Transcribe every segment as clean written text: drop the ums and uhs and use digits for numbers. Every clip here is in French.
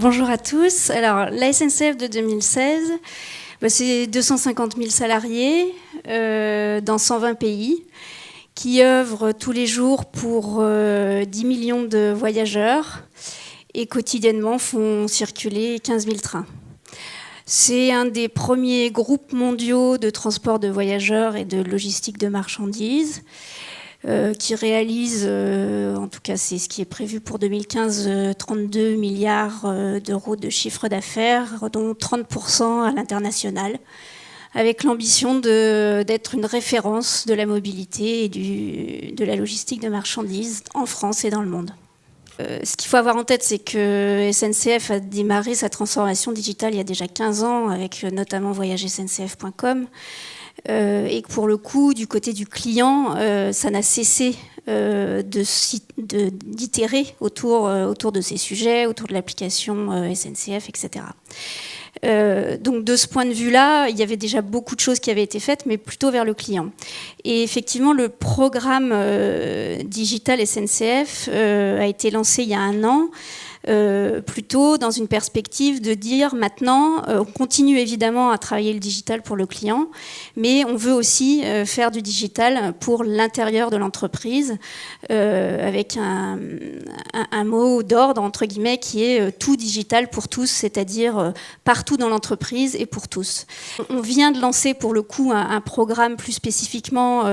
Bonjour à tous. Alors, la SNCF de 2016, c'est 250 000 salariés dans 120 pays qui œuvrent tous les jours pour 10 millions de voyageurs et quotidiennement font circuler 15 000 trains. C'est un des premiers groupes mondiaux de transport de voyageurs et de logistique de marchandises qui réalise, en tout cas c'est ce qui est prévu pour 2015, 32 milliards d'euros de chiffre d'affaires, dont 30% à l'international, avec l'ambition d'être une référence de la mobilité et de la logistique de marchandises en France et dans le monde. Ce qu'il faut avoir en tête, c'est que SNCF a démarré sa transformation digitale il y a déjà 15 ans, avec notamment voyagesncf.com. Et que pour le coup, du côté du client, ça n'a cessé d'itérer autour de ces sujets, autour de l'application SNCF, etc. Donc de ce point de vue-là, il y avait déjà beaucoup de choses qui avaient été faites, mais plutôt vers le client. Et effectivement, le programme digital SNCF a été lancé il y a 1 an, plutôt dans une perspective de dire maintenant, on continue évidemment à travailler le digital pour le client, mais on veut aussi faire du digital pour l'intérieur de l'entreprise, avec un mot d'ordre, entre guillemets, qui est tout digital pour tous, c'est-à-dire partout dans l'entreprise et pour tous. On vient de lancer pour le coup un programme plus spécifiquement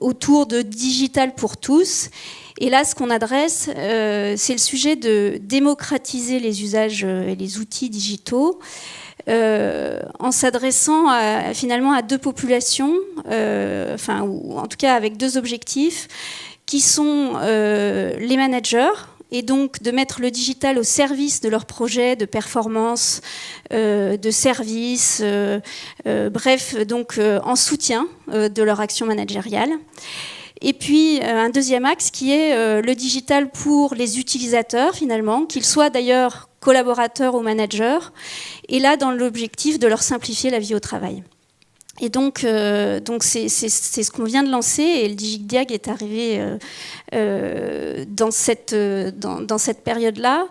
autour de digital pour tous. Et là, ce qu'on adresse, c'est le sujet de démocratiser les usages et les outils digitaux en s'adressant finalement à 2 populations, ou en tout cas avec 2 objectifs, qui sont les managers, et donc de mettre le digital au service de leurs projets de performance, de service, donc en soutien de leur action managériale. Et puis un deuxième axe qui est le digital pour les utilisateurs finalement, qu'ils soient d'ailleurs collaborateurs ou managers, et là dans l'objectif de leur simplifier la vie au travail. Et donc c'est ce qu'on vient de lancer, et le DigiDiag est arrivé dans cette période-là.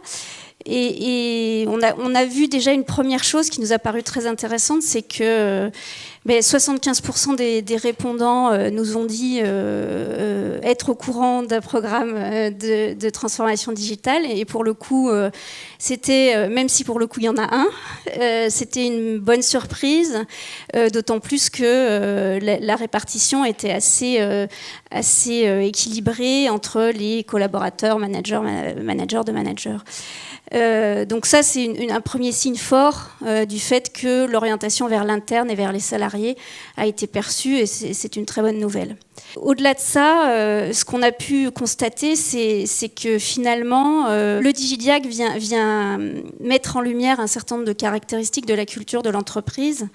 Et on a vu déjà une première chose qui nous a paru très intéressante, c'est que 75% des répondants nous ont dit être au courant d'un programme de transformation digitale. Et pour le coup, c'était, même si pour le coup il y en a un, c'était une bonne surprise, d'autant plus que la répartition était assez équilibrée entre les collaborateurs, managers de managers. Donc ça, c'est un premier signe fort du fait que l'orientation vers l'interne et vers les salariés a été perçue, et c'est une très bonne nouvelle. Au-delà de ça, ce qu'on a pu constater, c'est que finalement, le DigiDiag vient mettre en lumière un certain nombre de caractéristiques de la culture de l'entreprise.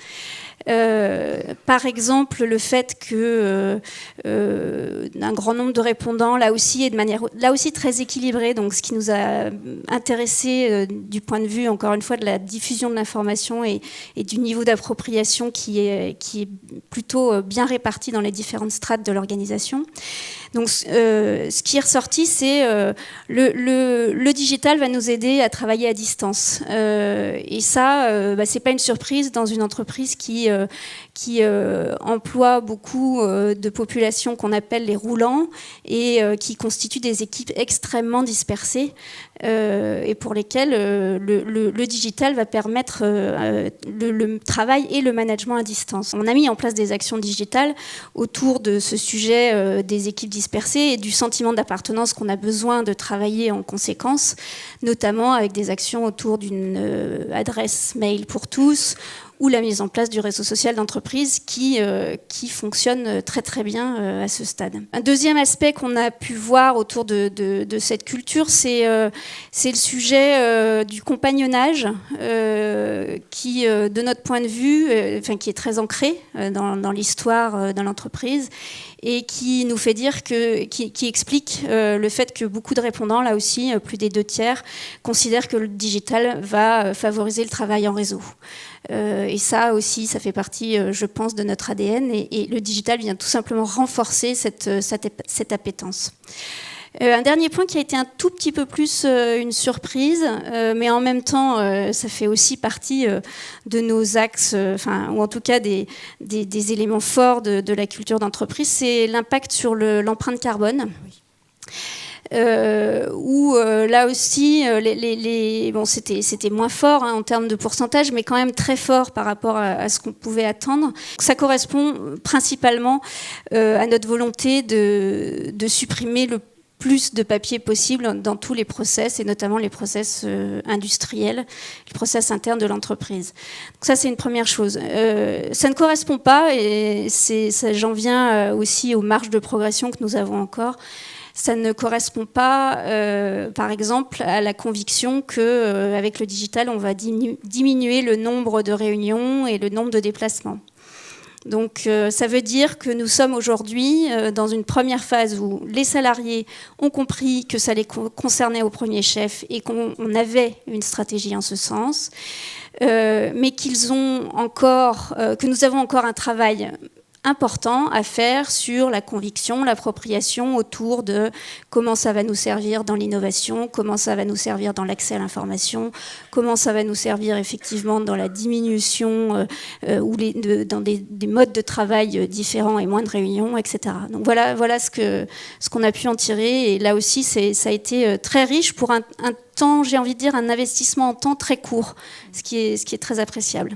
Par exemple, le fait que un grand nombre de répondants, là aussi, et de manière là aussi très équilibrée, donc ce qui nous a intéressé du point de vue, encore une fois, de la diffusion de l'information et du niveau d'appropriation qui est plutôt bien réparti dans les différentes strates de l'organisation. Donc, ce qui est ressorti, c'est le digital va nous aider à travailler à distance. Et ça, c'est pas une surprise dans une entreprise qui emploie beaucoup de populations qu'on appelle les roulants et qui constituent des équipes extrêmement dispersées et pour lesquelles le digital va permettre le travail et le management à distance. On a mis en place des actions digitales autour de ce sujet des équipes dispersées et du sentiment d'appartenance qu'on a besoin de travailler en conséquence, notamment avec des actions autour d'une adresse mail pour tous, ou la mise en place du réseau social d'entreprise qui fonctionne très très bien à ce stade. Un deuxième aspect qu'on a pu voir autour de cette culture, c'est le sujet du compagnonnage qui, de notre point de vue, qui est très ancré dans l'histoire de l'entreprise et qui nous fait dire qui explique le fait que beaucoup de répondants, là aussi, plus des 2/3, considèrent que le digital va favoriser le travail en réseau. Et ça aussi, ça fait partie, je pense, de notre ADN, et le digital vient tout simplement renforcer cette appétence. Un dernier point qui a été un tout petit peu plus une surprise, mais en même temps, ça fait aussi partie de nos axes, ou en tout cas des éléments forts de la culture d'entreprise, c'est l'impact sur l'empreinte carbone. Où là aussi, bon, c'était moins fort en termes de pourcentage, mais quand même très fort par rapport à ce qu'on pouvait attendre. Ça correspond principalement à notre volonté de supprimer le plus de papier possible dans tous les process, et notamment les process industriels, les process internes de l'entreprise. Donc ça, c'est une première chose. Ça ne correspond pas, et j'en viens aussi aux marges de progression que nous avons encore. Ça ne correspond pas, par exemple, à la conviction qu'avec le digital, on va diminuer le nombre de réunions et le nombre de déplacements. Donc ça veut dire que nous sommes aujourd'hui dans une première phase où les salariés ont compris que ça les concernait au premier chef et qu'on avait une stratégie en ce sens, mais que nous avons encore un travail important à faire sur la conviction, l'appropriation autour de comment ça va nous servir dans l'innovation, comment ça va nous servir dans l'accès à l'information, comment ça va nous servir effectivement dans la diminution dans des modes de travail différents et moins de réunions, etc. Donc voilà ce qu'on a pu en tirer. Et là aussi, ça a été très riche pour un temps, j'ai envie de dire, un investissement en temps très court, ce qui est très appréciable.